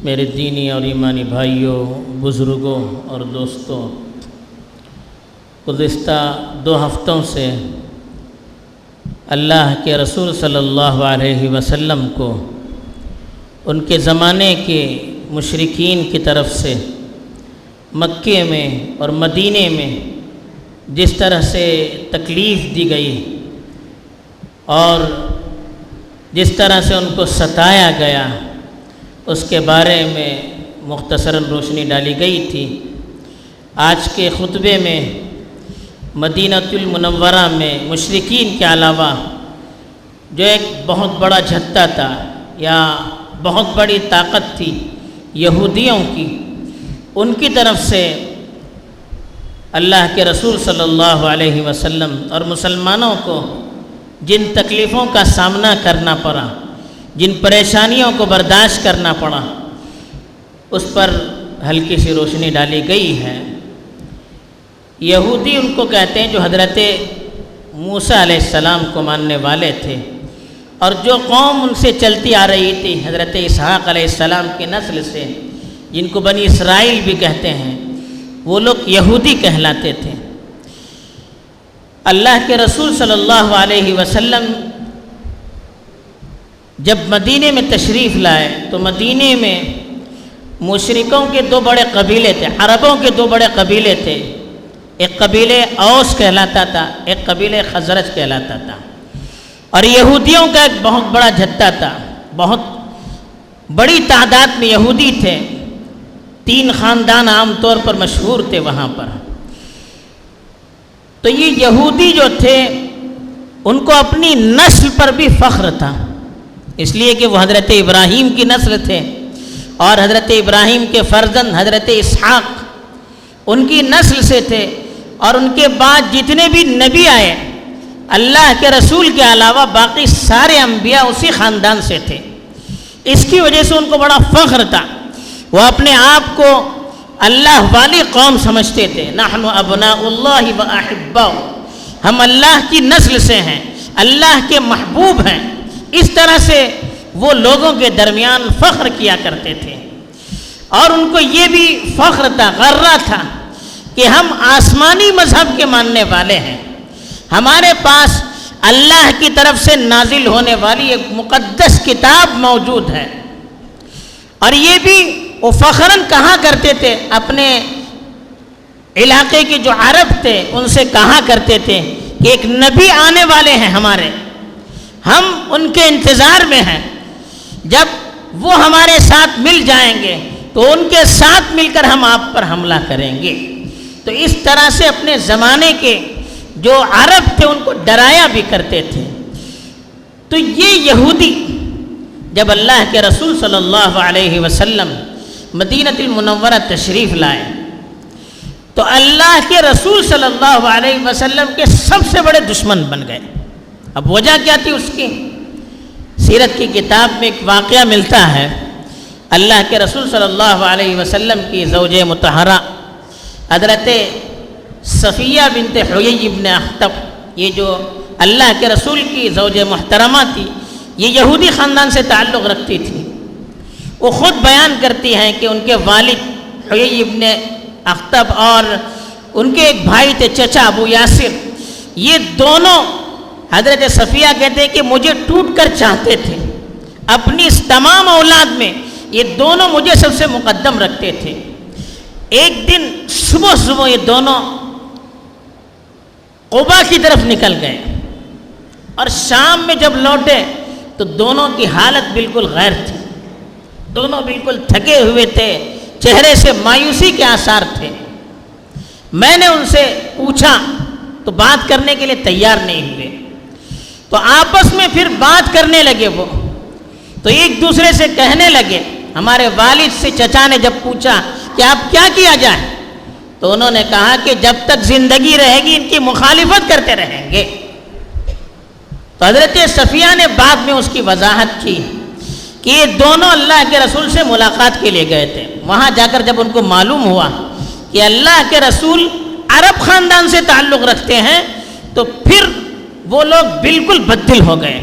میرے دینی اور ایمانی بھائیوں، بزرگوں اور دوستوں، گزشتہ 2 ہفتوں سے اللہ کے رسول صلی اللہ علیہ وسلم کو ان کے زمانے کے مشرکین کی طرف سے مکے میں اور مدینے میں جس طرح سے تکلیف دی گئی اور جس طرح سے ان کو ستایا گیا اس کے بارے میں مختصراً روشنی ڈالی گئی تھی۔ آج کے خطبے میں مدینہ المنورہ میں مشرکین کے علاوہ جو ایک بہت بڑا جھتہ تھا یا بہت بڑی طاقت تھی یہودیوں کی، ان کی طرف سے اللہ کے رسول صلی اللہ علیہ وسلم اور مسلمانوں کو جن تکلیفوں کا سامنا کرنا پڑا، جن پریشانیوں کو برداشت کرنا پڑا، اس پر ہلکی سی روشنی ڈالی گئی ہے۔ یہودی ان کو کہتے ہیں جو حضرت موسیٰ علیہ السلام کو ماننے والے تھے، اور جو قوم ان سے چلتی آ رہی تھی حضرت اسحاق علیہ السلام کی نسل سے، جن کو بنی اسرائیل بھی کہتے ہیں، وہ لوگ یہودی کہلاتے تھے۔ اللہ کے رسول صلی اللہ علیہ وسلم جب مدینے میں تشریف لائے تو مدینے میں مشرکوں کے 2 بڑے قبیلے تھے، عربوں کے 2 بڑے قبیلے تھے۔ ایک قبیلے اوس کہلاتا تھا، ایک قبیلے خزرج کہلاتا تھا، اور یہودیوں کا ایک بہت بڑا جھتہ تھا، بہت بڑی تعداد میں یہودی تھے۔ 3 خاندان عام طور پر مشہور تھے وہاں پر۔ تو یہ یہودی جو تھے ان کو اپنی نسل پر بھی فخر تھا، اس لیے کہ وہ حضرت ابراہیم کی نسل تھے، اور حضرت ابراہیم کے فرزند حضرت اسحاق ان کی نسل سے تھے، اور ان کے بعد جتنے بھی نبی آئے اللہ کے رسول کے علاوہ باقی سارے انبیاء اسی خاندان سے تھے۔ اس کی وجہ سے ان کو بڑا فخر تھا، وہ اپنے آپ کو اللہ والی قوم سمجھتے تھے۔ نحن ابناء اللہ و احباء، ہم اللہ کی نسل سے ہیں، اللہ کے محبوب ہیں۔ اس طرح سے وہ لوگوں کے درمیان فخر کیا کرتے تھے، اور ان کو یہ بھی فخر تھا، غرہ تھا کہ ہم آسمانی مذہب کے ماننے والے ہیں، ہمارے پاس اللہ کی طرف سے نازل ہونے والی ایک مقدس کتاب موجود ہے۔ اور یہ بھی وہ فخراً کہا کرتے تھے، اپنے علاقے کے جو عرب تھے ان سے کہا کرتے تھے کہ ایک نبی آنے والے ہیں ہمارے، ہم ان کے انتظار میں ہیں، جب وہ ہمارے ساتھ مل جائیں گے تو ان کے ساتھ مل کر ہم آپ پر حملہ کریں گے۔ تو اس طرح سے اپنے زمانے کے جو عرب تھے ان کو ڈرایا بھی کرتے تھے۔ تو یہ یہودی جب اللہ کے رسول صلی اللہ علیہ وسلم مدینہ المنورہ تشریف لائے تو اللہ کے رسول صلی اللہ علیہ وسلم کے سب سے بڑے دشمن بن گئے۔ اب وجہ کیا تھی اس کی؟ سیرت کی کتاب میں ایک واقعہ ملتا ہے، اللہ کے رسول صلی اللہ علیہ وسلم کی زوج مطہرہ حضرت صفیہ بنت حیی بن اخطب، یہ جو اللہ کے رسول کی زوج محترمہ تھی، یہ یہودی خاندان سے تعلق رکھتی تھی۔ وہ خود بیان کرتی ہیں کہ ان کے والد حیی بن اخطب اور ان کے ایک بھائی تھے چچا ابو یاسر، یہ دونوں حضرت صفیہ کہتے ہیں کہ مجھے ٹوٹ کر چاہتے تھے، اپنی اس تمام اولاد میں یہ دونوں مجھے سب سے مقدم رکھتے تھے۔ ایک دن صبح یہ دونوں قبا کی طرف نکل گئے، اور شام میں جب لوٹے تو دونوں کی حالت بالکل غیر تھی، دونوں بالکل تھکے ہوئے تھے، چہرے سے مایوسی کے آثار تھے۔ میں نے ان سے پوچھا تو بات کرنے کے لیے تیار نہیں ہوئے، تو آپس میں پھر بات کرنے لگے وہ، تو ایک دوسرے سے کہنے لگے، ہمارے والد سے چچا نے جب پوچھا کہ آپ کیا کیا جائے تو انہوں نے کہا کہ جب تک زندگی رہے گی ان کی مخالفت کرتے رہیں گے۔ تو حضرت صفیہ نے بعد میں اس کی وضاحت کی کہ یہ دونوں اللہ کے رسول سے ملاقات کے لیے گئے تھے، وہاں جا کر جب ان کو معلوم ہوا کہ اللہ کے رسول عرب خاندان سے تعلق رکھتے ہیں تو پھر وہ لوگ بالکل بددل ہو گئے۔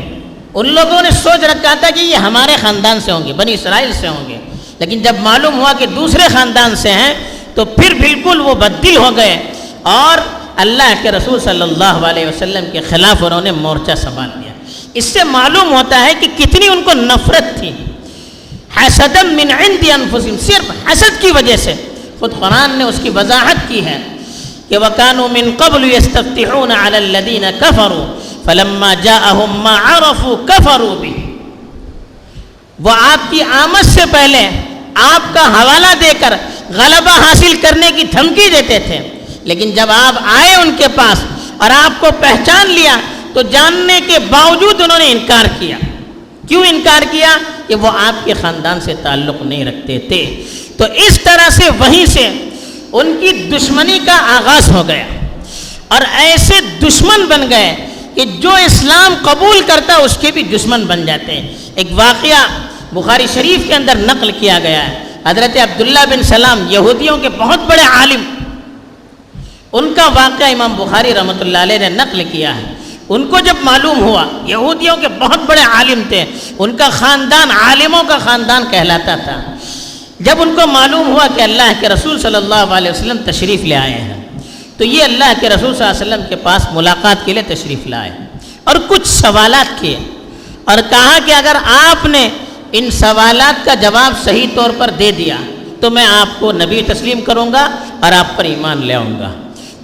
ان لوگوں نے سوچ رکھا تھا کہ یہ ہمارے خاندان سے ہوں گے، بنی اسرائیل سے ہوں گے، لیکن جب معلوم ہوا کہ دوسرے خاندان سے ہیں تو پھر بالکل وہ بددل ہو گئے اور اللہ کے رسول صلی اللہ علیہ وسلم کے خلاف انہوں نے مورچہ سنبھال لیا۔ اس سے معلوم ہوتا ہے کہ کتنی ان کو نفرت تھی۔ حسدا من عند انفسهم، صرف حسد کی وجہ سے۔ خود قرآن نے اس کی وضاحت کی ہے کہ وَكَانُوا مِن قَبْلُ يَسْتَفْتِحُونَ عَلَى الَّذِينَ كَفَرُوا فَلَمَّا جَاءَهُم مَّا عَرَفُوا كَفَرُوا بِهِ، وہ آپ کی آمد سے پہلے آپ کا حوالہ دے کر غلبہ حاصل کرنے کی دھمکی دیتے تھے، لیکن جب آپ آئے ان کے پاس اور آپ کو پہچان لیا تو جاننے کے باوجود انہوں نے انکار کیا۔ کیوں انکار کیا؟ کہ وہ آپ کے خاندان سے تعلق نہیں رکھتے تھے۔ تو اس طرح سے وہیں سے ان کی دشمنی کا آغاز ہو گیا اور ایسے دشمن بن گئے کہ جو اسلام قبول کرتا اس کے بھی دشمن بن جاتے ہیں۔ ایک واقعہ بخاری شریف کے اندر نقل کیا گیا ہے، حضرت عبداللہ بن سلام یہودیوں کے بہت بڑے عالم، ان کا واقعہ امام بخاری رحمۃ اللہ علیہ نے نقل کیا ہے۔ ان کو جب معلوم ہوا، یہودیوں کے بہت بڑے عالم تھے، ان کا خاندان عالموں کا خاندان کہلاتا تھا، جب ان کو معلوم ہوا کہ اللہ کے رسول صلی اللہ علیہ وسلم تشریف لے آئے ہیں تو یہ اللہ کے رسول صلی اللہ علیہ وسلم کے پاس ملاقات کے لیے تشریف لائے اور کچھ سوالات کیے اور کہا کہ اگر آپ نے ان سوالات کا جواب صحیح طور پر دے دیا تو میں آپ کو نبی تسلیم کروں گا اور آپ پر ایمان لے آؤں گا۔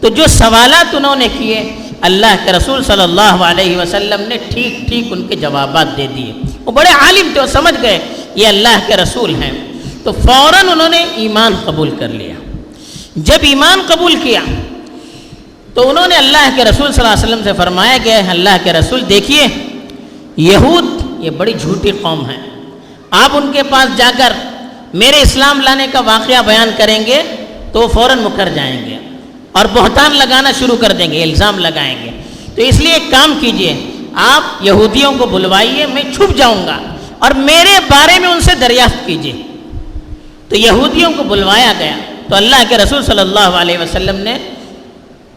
تو جو سوالات انہوں نے کیے اللہ کے رسول صلی اللہ علیہ وسلم نے ٹھیک ٹھیک ان کے جوابات دے دیے۔ وہ بڑے عالم تھے، وہ سمجھ گئے یہ اللہ کے رسول ہیں، تو فوراً انہوں نے ایمان قبول کر لیا۔ جب ایمان قبول کیا تو انہوں نے اللہ کے رسول صلی اللہ علیہ وسلم سے فرمایا کہ اللہ کے رسول دیکھیے یہود یہ بڑی جھوٹی قوم ہے، آپ ان کے پاس جا کر میرے اسلام لانے کا واقعہ بیان کریں گے تو وہ فوراً مکر جائیں گے اور بہتان لگانا شروع کر دیں گے، الزام لگائیں گے۔ تو اس لیے ایک کام کیجئے، آپ یہودیوں کو بلوائیے، میں چھپ جاؤں گا اور میرے بارے میں ان سے دریافت کیجئے۔ تو یہودیوں کو بلوایا گیا تو اللہ کے رسول صلی اللہ علیہ وسلم نے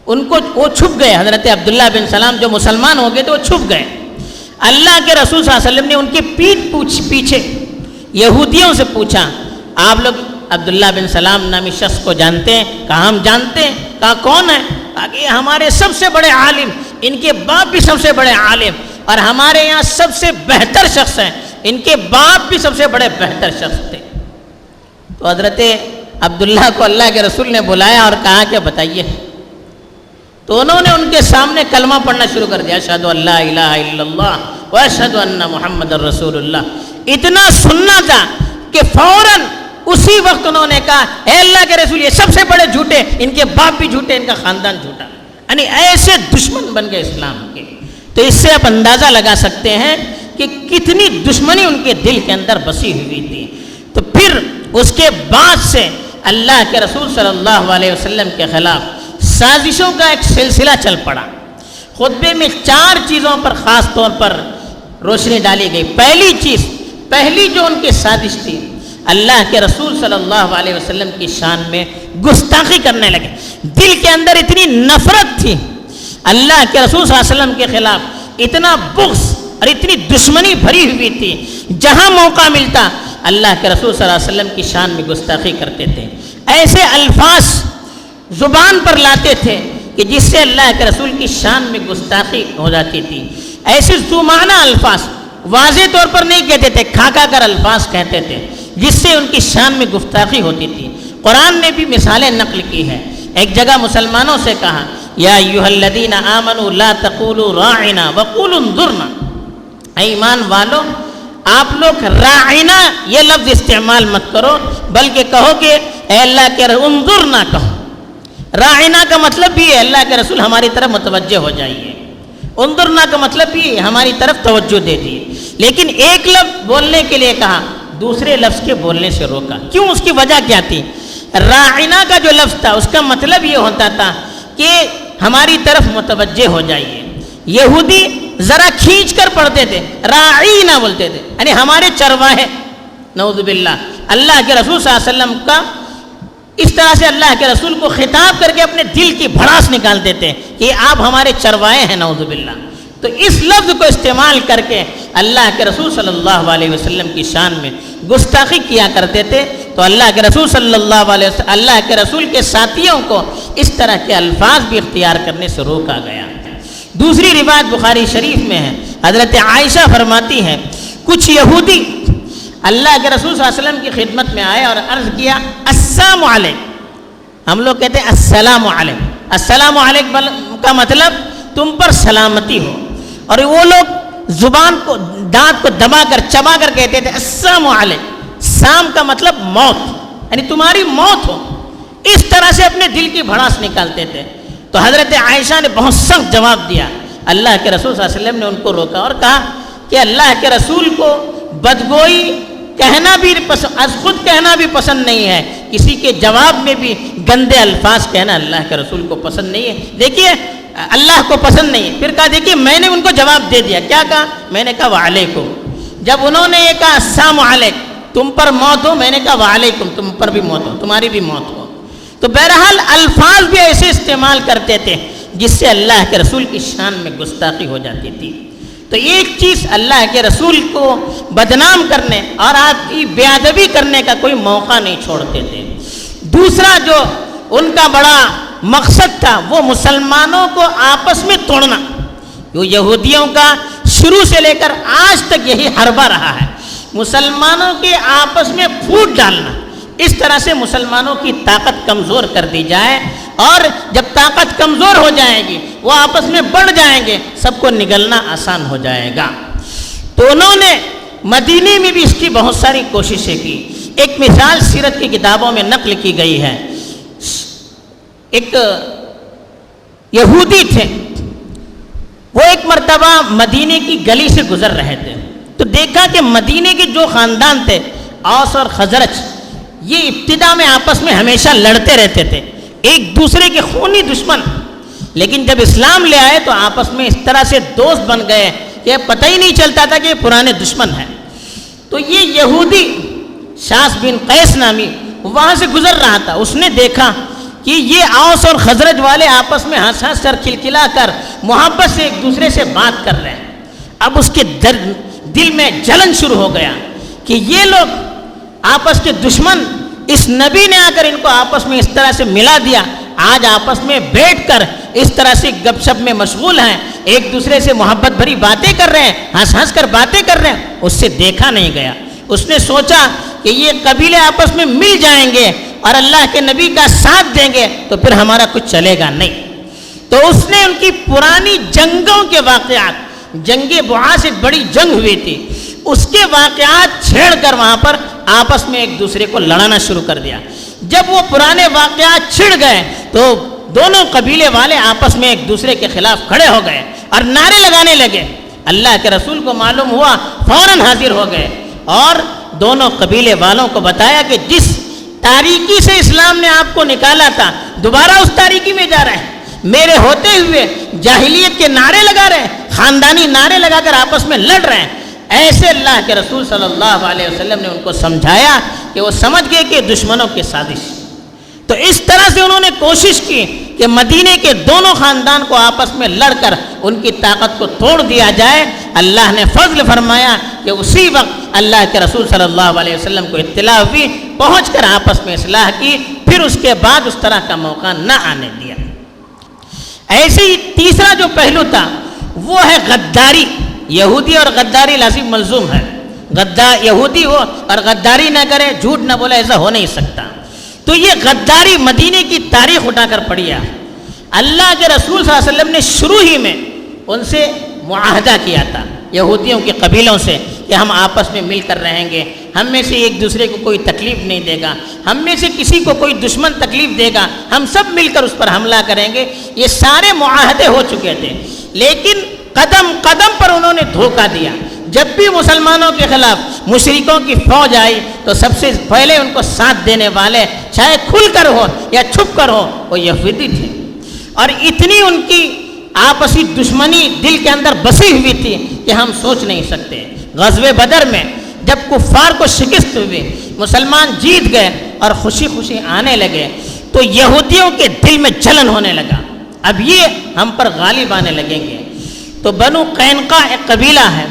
ان کو، وہ چھپ گئے، حضرت عبداللہ بن سلام جو مسلمان ہو گئے تو وہ چھپ گئے۔ اللہ کے رسول صلی اللہ علیہ وسلم نے ان کی پیچھے یہودیوں سے پوچھا آپ لوگ عبداللہ بن سلام نامی شخص کو جانتے ہیں؟ کہا ہم جانتے ہیں۔ کہا کون ہے؟ کہا کہ ہمارے سب سے بڑے عالم، ان کے باپ بھی سب سے بڑے عالم اور ہمارے یہاں سب سے بہتر شخص ہیں، ان کے باپ بھی سب سے بڑے بہتر شخص تھے۔ تو حضرت عبداللہ کو اللہ کے رسول نے بلایا اور کہا کہ بتائیے۔ تو انہوں نے ان کے سامنے کلمہ پڑھنا شروع کر دیا، اشہدو ان لا الہ الا اللہ واشہدو ان محمد رسول اللہ۔ اتنا سننا تھا کہ فوراً اسی وقت انہوں نے کہا اے اللہ کے رسول یہ سب سے بڑے جھوٹے، ان کے باپ بھی جھوٹے، ان کا خاندان جھوٹا۔ یعنی ایسے دشمن بن گئے اسلام کے۔ تو اس سے آپ اندازہ لگا سکتے ہیں کہ کتنی دشمنی ان کے دل کے اندر بسی ہوئی تھی۔ تو پھر اس کے بعد سے اللہ کے رسول صلی اللہ علیہ وسلم کے خلاف سازشوں کا ایک سلسلہ چل پڑا۔ خطبے میں 4 چیزوں پر خاص طور پر روشنی ڈالی گئی۔ پہلی جو ان کی سازش تھی، اللہ کے رسول صلی اللہ علیہ وسلم کی شان میں گستاخی کرنے لگے۔ دل کے اندر اتنی نفرت تھی اللہ کے رسول صلی اللہ علیہ وسلم کے خلاف، اتنا بغض اور اتنی دشمنی بھری ہوئی تھی، جہاں موقع ملتا اللہ کے رسول صلی اللہ علیہ وسلم کی شان میں گستاخی کرتے تھے۔ ایسے الفاظ زبان پر لاتے تھے کہ جس سے اللہ کے رسول کی شان میں گستاخی ہو جاتی تھی۔ ایسے ذومعنی الفاظ واضح طور پر نہیں کہتے تھے، کھا کر الفاظ کہتے تھے جس سے ان کی شان میں گستاخی ہوتی تھی۔ قرآن نے بھی مثالیں نقل کی ہیں۔ ایک جگہ مسلمانوں سے کہا یا ایھا الذین آمنوا لا تقولوا راعنا وقولوا انظرنا، اے ایمان والو آپ لوگ راعنا یہ لفظ استعمال مت کرو، بلکہ کہو کہ اے اللہ کے انظرنا کہو۔ راعنا کا مطلب بھی ہے اللہ کے رسول ہماری طرف متوجہ ہو جائیے، انظرنا کا مطلب بھی ہے ہماری طرف توجہ دے دیے۔ لیکن ایک لفظ بولنے کے لیے کہا، دوسرے لفظ کے بولنے سے روکا۔ کیوں؟ اس کی وجہ کیا تھی؟ راعنا کا جو لفظ تھا اس کا مطلب یہ ہوتا تھا کہ ہماری طرف متوجہ ہو جائیے۔ یہودی ذرا کھینچ کر پڑھتے تھے، راعینا بولتے تھے، یعنی ہمارے چرواہے۔ نعوذ باللہ، اللہ کے رسول صلی اللہ علیہ وسلم کا اس طرح سے اللہ کے رسول کو خطاب کر کے اپنے دل کی بھڑاس نکال دیتے کہ آپ ہمارے چرواہے ہیں، نعوذ باللہ۔ تو اس لفظ کو استعمال کر کے اللہ کے رسول صلی اللہ علیہ وسلم کی شان میں گستاخی کیا کرتے تھے، تو اللہ کے رسول صلی اللہ علیہ وسلم اللہ کے رسول کے ساتھیوں کو اس طرح کے الفاظ بھی اختیار کرنے سے روکا گیا۔ دوسری روایت بخاری شریف میں ہے، حضرت عائشہ فرماتی ہیں کچھ یہودی اللہ کے رسول صلی اللہ علیہ وسلم کی خدمت میں آئے اور عرض کیا السلام علیکم، ہم لوگ کہتے ہیں السلام علیکم، السلام علیکم کا مطلب تم پر سلامتی ہو، اور وہ لوگ زبان کو دانت کو دبا کر چبا کر کہتے تھے السلام علیکم، سام کا مطلب موت، یعنی تمہاری موت ہو، اس طرح سے اپنے دل کی بھڑاس نکالتے تھے۔ تو حضرت عائشہ نے بہت سخت جواب دیا، اللہ کے رسول صلی اللہ علیہ وسلم نے ان کو روکا اور کہا کہ اللہ کے رسول کو بدگوئی کہنا بھی از خود کہنا بھی پسند نہیں ہے، کسی کے جواب میں بھی گندے الفاظ کہنا اللہ کے رسول کو پسند نہیں ہے، دیکھیے اللہ کو پسند نہیں ہے۔ پھر کہا دیکھیے میں نے ان کو جواب دے دیا، کیا کہا؟ میں نے کہا وعلیکم، جب انہوں نے یہ کہا السلام علیکم تم پر موت ہو، میں نے کہا وعلیکم تم پر بھی موت ہو، تمہاری بھی موت ہو۔ تو بہرحال الفاظ بھی ایسے استعمال کرتے تھے جس سے اللہ کے رسول کی شان میں گستاخی ہو جاتی تھی۔ تو ایک چیز اللہ کے رسول کو بدنام کرنے اور آپ کی بے ادبی کرنے کا کوئی موقع نہیں چھوڑتے تھے۔ دوسرا جو ان کا بڑا مقصد تھا وہ مسلمانوں کو آپس میں توڑنا، جو یہودیوں کا شروع سے لے کر آج تک یہی حربہ رہا ہے، مسلمانوں کے آپس میں پھوٹ ڈالنا، اس طرح سے مسلمانوں کی طاقت کمزور کر دی جائے، اور جب طاقت کمزور ہو جائے گی وہ آپس میں بڑھ جائیں گے، سب کو نگلنا آسان ہو جائے گا۔ تو انہوں نے مدینے میں بھی اس کی بہت ساری کوششیں کی۔ ایک مثال سیرت کی کتابوں میں نقل کی گئی ہے، ایک یہودی تھے، وہ ایک مرتبہ مدینے کی گلی سے گزر رہے تھے، تو دیکھا کہ مدینے کے جو خاندان تھے اوس اور خزرج، یہ ابتدا میں آپس میں ہمیشہ لڑتے رہتے تھے، ایک دوسرے کے خونی دشمن، لیکن جب اسلام لے آئے تو آپس میں اس طرح سے دوست بن گئے کہ پتہ ہی نہیں چلتا تھا کہ یہ پرانے دشمن ہیں۔ تو یہ یہودی شاس بن قیس نامی وہاں سے گزر رہا تھا، اس نے دیکھا کہ یہ اوس اور خزرج والے آپس میں ہنس ہنس کر کھلکھلا کر محبت سے ایک دوسرے سے بات کر رہے ہیں۔ اب اس کے دل میں جلن شروع ہو گیا کہ یہ لوگ آپس کے دشمن، اس نبی نے آ کر ان کو آپس میں اس طرح سے ملا دیا، آج آپس میں بیٹھ کر اس طرح سے گپ شپ میں مشغول ہیں، ایک دوسرے سے محبت بھری باتیں کر رہے ہیں، ہنس ہنس کر باتیں کر رہے ہیں، اس سے دیکھا نہیں گیا۔ اس نے سوچا کہ یہ قبیلے آپس میں مل جائیں گے اور اللہ کے نبی کا ساتھ دیں گے تو پھر ہمارا کچھ چلے گا نہیں۔ تو اس نے ان کی پرانی جنگوں کے واقعات، جنگ بعاث ایک بڑی جنگ ہوئی تھی، اس کے واقعات چھیڑ کر وہاں پر آپس میں ایک دوسرے کو لڑانا شروع کر دیا۔ جب وہ پرانے واقعات چھڑ گئے تو دونوں قبیلے والے آپس میں ایک دوسرے کے خلاف کھڑے ہو گئے اور نعرے لگانے لگے۔ اللہ کے رسول کو معلوم ہوا، فوراً حاضر ہو گئے اور دونوں قبیلے والوں کو بتایا کہ جس تاریکی سے اسلام نے آپ کو نکالا تھا دوبارہ اس تاریکی میں جا رہے ہیں، میرے ہوتے ہوئے جاہلیت کے نعرے لگا رہے ہیں، خاندانی نعرے لگا کر آپس میں لڑ رہے ہیں۔ ایسے اللہ کے رسول صلی اللہ علیہ وسلم نے ان کو سمجھایا کہ وہ سمجھ گئے کہ دشمنوں کی سازش۔ تو اس طرح سے انہوں نے کوشش کی کہ مدینے کے دونوں خاندان کو آپس میں لڑ کر ان کی طاقت کو توڑ دیا جائے۔ اللہ نے فضل فرمایا کہ اسی وقت اللہ کے رسول صلی اللہ علیہ وسلم کو اطلاع ہوئی، پہنچ کر آپس میں اصلاح کی، پھر اس کے بعد اس طرح کا موقع نہ آنے دیا۔ ایسے ہی تیسرا جو پہلو تھا وہ ہے غداری۔ یہودی اور غداری لازم ملزوم ہے، یہودی ہو اور غداری نہ کرے، جھوٹ نہ بولے، ایسا ہو نہیں سکتا۔ تو یہ غداری مدینے کی تاریخ اٹھا کر پڑھی ہے۔ اللہ کے رسول صلی اللہ علیہ وسلم نے شروع ہی میں ان سے معاہدہ کیا تھا، یہودیوں کے قبیلوں سے، کہ ہم آپس میں مل کر رہیں گے، ہم میں سے ایک دوسرے کو کوئی تکلیف نہیں دے گا، ہم میں سے کسی کو کوئی دشمن تکلیف دے گا ہم سب مل کر اس پر حملہ کریں گے۔ یہ سارے معاہدے ہو چکے تھے، لیکن قدم قدم پر انہوں نے دھوکہ دیا۔ جب بھی مسلمانوں کے خلاف مشرکوں کی فوج آئی تو سب سے پہلے ان کو ساتھ دینے والے، چاہے کھل کر ہو یا چھپ کر ہو، وہ یہودی تھے، اور اتنی ان کی آپسی دشمنی دل کے اندر بسی ہوئی تھی کہ ہم سوچ نہیں سکتے۔ غزوہ بدر میں جب کفار کو شکست ہوئی، مسلمان جیت گئے اور خوشی خوشی آنے لگے، تو یہودیوں کے دل میں جلن ہونے لگا، اب یہ ہم پر غالب آنے لگیں گے۔ تو بنو قینقاع ایک قبیلہ ہے،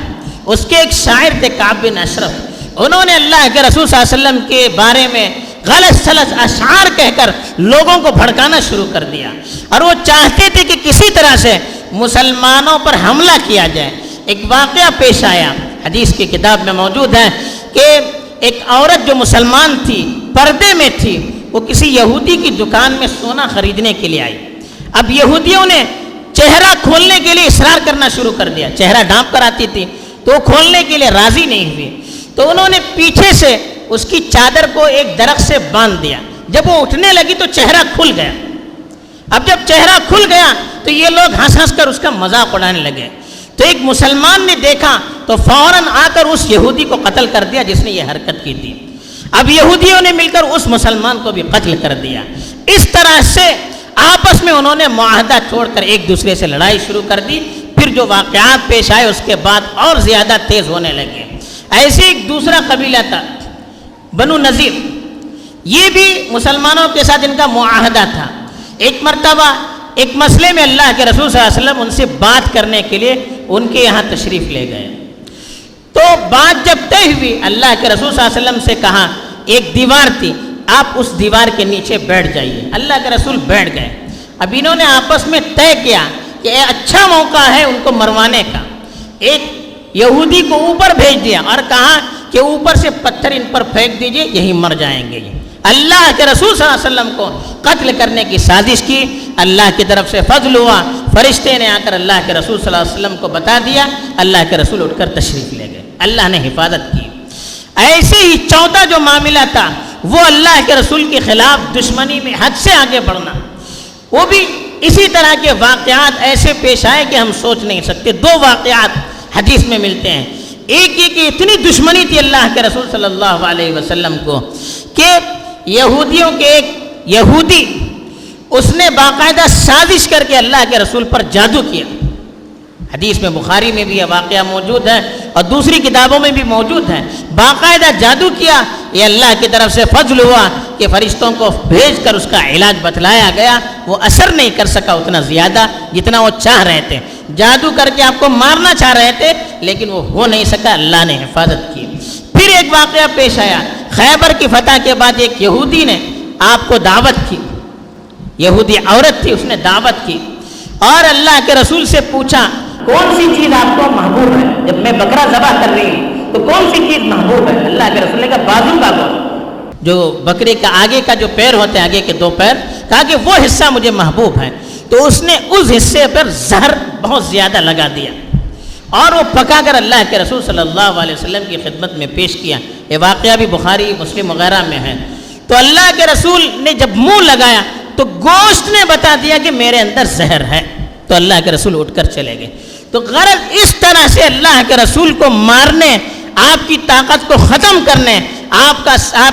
اس کے ایک شاعر تھے کعب بن اشرف، انہوں نے اللہ کے رسول صلی اللہ علیہ وسلم کے بارے میں غلط سلط اشعار کہہ کر لوگوں کو بھڑکانا شروع کر دیا، اور وہ چاہتے تھے کہ کسی طرح سے مسلمانوں پر حملہ کیا جائے۔ ایک واقعہ پیش آیا، حدیث کی کتاب میں موجود ہے کہ ایک عورت جو مسلمان تھی، پردے میں تھی، وہ کسی یہودی کی دکان میں سونا خریدنے کے لیے آئی۔ اب یہودیوں نے چہرہ کھولنے کے لیے اصرار کرنا شروع کر دیا، چہرہ ڈھانپ کر آتی تھی تو وہ کھولنے کے لیے راضی نہیں ہوئی، تو انہوں نے پیچھے سے اس کی چادر کو ایک درخت سے باندھ دیا، جب وہ اٹھنے لگی تو چہرہ کھل گیا۔ اب جب چہرہ کھل گیا تو یہ لوگ ہنس ہنس کر اس کا مذاق اڑانے لگے، تو ایک مسلمان نے دیکھا تو فوراً آ کر اس یہودی کو قتل کر دیا جس نے یہ حرکت کی تھی۔ اب یہودیوں نے مل کر اس مسلمان کو بھی قتل کر دیا۔ اس طرح سے آپس میں انہوں نے معاہدہ چھوڑ کر ایک دوسرے سے لڑائی شروع کر دی۔ پھر جو واقعات پیش آئے اس کے بعد اور زیادہ تیز ہونے لگے۔ ایسے ایک دوسرا قبیلہ تھا بنو نذیر، یہ بھی مسلمانوں کے ساتھ ان کا معاہدہ تھا۔ ایک مرتبہ ایک مسئلے میں اللہ کے رسول صلی اللہ علیہ وسلم ان سے بات کرنے کے لیے ان کے یہاں تشریف لے گئے، تو بات جب طے ہوئی اللہ کے رسول صلی اللہ علیہ وسلم سے کہا، ایک دیوار تھی، آپ اس دیوار کے نیچے بیٹھ جائیے۔ اللہ کے رسول بیٹھ گئے۔ اب انہوں نے آپس میں طے کیا کہ اچھا موقع ہے ان کو مروانے کا۔ ایک یہودی کو اوپر بھیج دیا اور کہا کہ اوپر سے پتھر ان پر پھینک دیجئے، یہی مر جائیں گے۔ اللہ کے رسول صلی اللہ علیہ وسلم کو قتل کرنے کی سازش کی۔ اللہ کی طرف سے فضل ہوا، فرشتے نے آ کر اللہ کے رسول صلی اللہ علیہ وسلم کو بتا دیا، اللہ کے رسول اٹھ کر تشریف لے گئے، اللہ نے حفاظت کی۔ ایسے ہی چوتھا جو معاملہ تھا وہ اللہ کے رسول کے خلاف دشمنی میں حد سے آگے بڑھنا، وہ بھی اسی طرح کے واقعات ایسے پیش آئے کہ ہم سوچ نہیں سکتے۔ دو واقعات حدیث میں ملتے ہیں۔ ایک یہ کہ اتنی دشمنی تھی اللہ کے رسول صلی اللہ علیہ وسلم کو کہ یہودیوں کے ایک یہودی اس نے باقاعدہ سازش کر کے اللہ کے رسول پر جادو کیا۔ حدیث میں بخاری میں بھی یہ واقعہ موجود ہے اور دوسری کتابوں میں بھی موجود ہے۔ باقاعدہ جادو کیا، یہ اللہ کی طرف سے فضل ہوا کہ فرشتوں کو بھیج کر اس کا علاج بتلایا گیا، وہ اثر نہیں کر سکا اتنا زیادہ جتنا وہ چاہ رہے تھے۔ جادو کر کے آپ کو مارنا چاہ رہے تھے لیکن وہ ہو نہیں سکا، اللہ نے حفاظت کی۔ پھر ایک واقعہ پیش آیا، خیبر کی فتح کے بعد ایک یہودی نے آپ کو دعوت کی، یہودی عورت تھی، اس نے دعوت کی اور اللہ کے رسول سے پوچھا کون سی چیز آپ کو محبوب ہے؟ جب میں بکرا ذبح کر رہی ہوں تو کون سی چیز محبوب ہے؟ اللہ کے رسول نے کہا بازو کا گوشت، جو بکرے کا آگے کا جو پیر ہوتے ہیں، آگے کے دو پیر، کہا کہ وہ حصہ مجھے محبوب ہے۔ تو اس نے اس حصے پر زہر بہت زیادہ لگا دیا اور وہ پکا کر اللہ کے رسول صلی اللہ علیہ وسلم کی خدمت میں پیش کیا۔ یہ واقعہ بھی بخاری مسلم وغیرہ میں ہے۔ تو اللہ کے رسول نے جب منہ لگایا تو گوشت نے بتا دیا کہ میرے اندر زہر ہے، تو اللہ کے رسول اٹھ کر چلے گئے۔ تو غرض اس طرح سے اللہ کے رسول کو مارنے، آپ کی طاقت کو ختم کرنے، آپ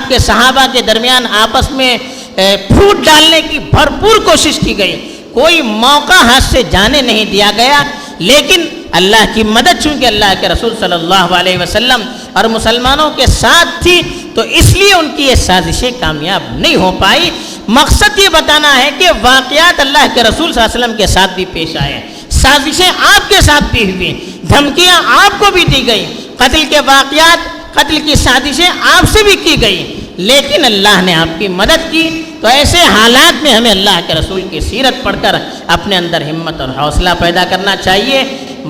کے صحابہ کے درمیان آپس میں پھوٹ ڈالنے کی بھرپور کوشش کی گئی۔ کوئی موقع ہاتھ سے جانے نہیں دیا گیا، لیکن اللہ کی مدد چونکہ اللہ کے رسول صلی اللہ علیہ وسلم اور مسلمانوں کے ساتھ تھی تو اس لیے ان کی یہ سازشیں کامیاب نہیں ہو پائی۔ مقصد یہ بتانا ہے کہ واقعات اللہ کے رسول صلی اللہ علیہ وسلم کے ساتھ بھی پیش آئے، سازشیں آپ کے ساتھ بھی ہوئی، دھمکیاں آپ کو بھی دی گئی، قتل کے واقعات، قتل کی سازشیں آپ سے بھی کی گئی، لیکن اللہ نے آپ کی مدد کی۔ تو ایسے حالات میں ہمیں اللہ کے رسول کی سیرت پڑھ کر اپنے اندر ہمت اور حوصلہ پیدا کرنا چاہیے،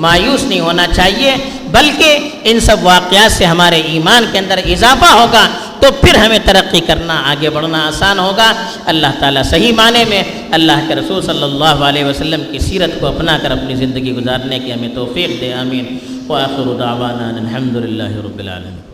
مایوس نہیں ہونا چاہیے، بلکہ ان سب واقعات سے ہمارے ایمان کے اندر اضافہ ہوگا تو پھر ہمیں ترقی کرنا، آگے بڑھنا آسان ہوگا۔ اللہ تعالیٰ صحیح معنی میں اللہ کے رسول صلی اللہ علیہ وسلم کی سیرت کو اپنا کر اپنی زندگی گزارنے کی ہمیں توفیق دے، آمین۔ وآخر دعوانا الحمد للہ رب العالمین۔